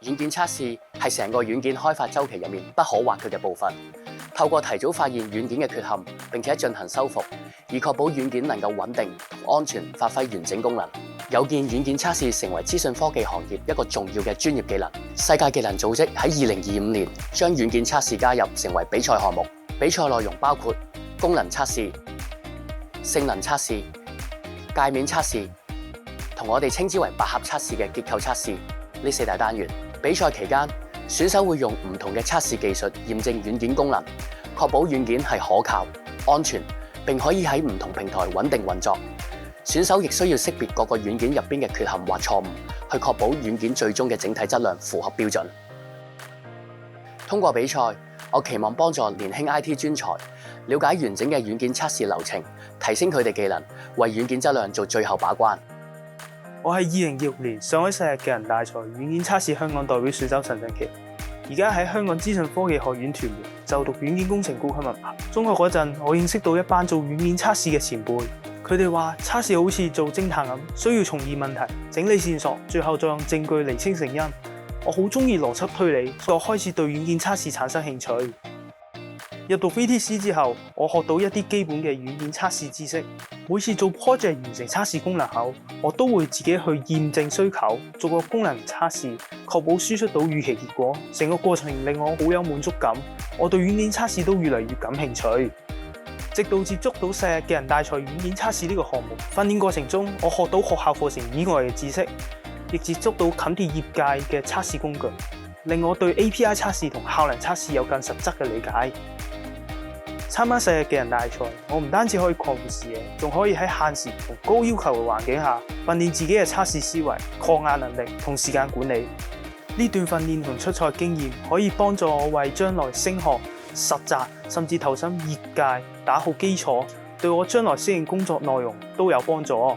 軟件測試係成個軟件開發週期入面不可或缺嘅部分。透過提早發現軟件嘅缺陷，並且進行修復，以確保軟件能夠穩定同安全發揮完整功能。有見軟件測試成為資訊科技行業一個重要嘅專業技能，世界技能組織喺2025年將軟件測試加入成為比賽項目。比賽內容包括功能測試、性能測試、界面測試，同我哋稱之為百合測試嘅結構測試呢4大單元。比賽期間，選手會用唔同嘅測試技術驗證軟件功能，確保軟件係可靠、安全，並可以喺唔同平台穩定運作。選手亦需要識別各個軟件入邊嘅缺陷或錯誤，去確保軟件最終嘅整體質量符合標準。通過比賽，我期望幫助年輕 IT 專才了解完整嘅軟件測試流程，提升佢哋技能，為軟件質量做最後把關。我係2026年上海世界技能大賽軟件測試香港代表選手陳振奇，而家喺香港資訊科技學院屯門就讀軟件工程高級文憑。中學嗰陣，我認識到一班做軟件測試嘅前輩，佢哋話測試好似做偵探咁，需要重現問題、整理線索，最後再用證據釐清成因。我好中意邏輯推理，所以我開始對軟件測試產生興趣。入讀 VTC 之後，我學到一啲基本嘅軟件測試知識。每次做 project 完成測試功能後，我都會自己去驗證需求，做個功能測試，確保輸出到預期結果。成個過程令我好有滿足感，我對軟件測試都越嚟越感興趣。直到接觸到世界技能大賽軟件測試呢個項目，訓練過程中我學到學校課程以外嘅知識，亦接觸到近鐵業界嘅測試工具，令我對 API 測試同效能測試有更實質嘅理解。參加世界技能大賽，我唔單止可以擴闊視野，仲可以喺限時同高要求嘅環境下訓練自己嘅測試思維、抗壓能力同時間管理。呢段訓練同出賽經驗可以幫助我為將來升學、實習甚至投身業界打好基礎，對我將來適應工作內容都有幫助。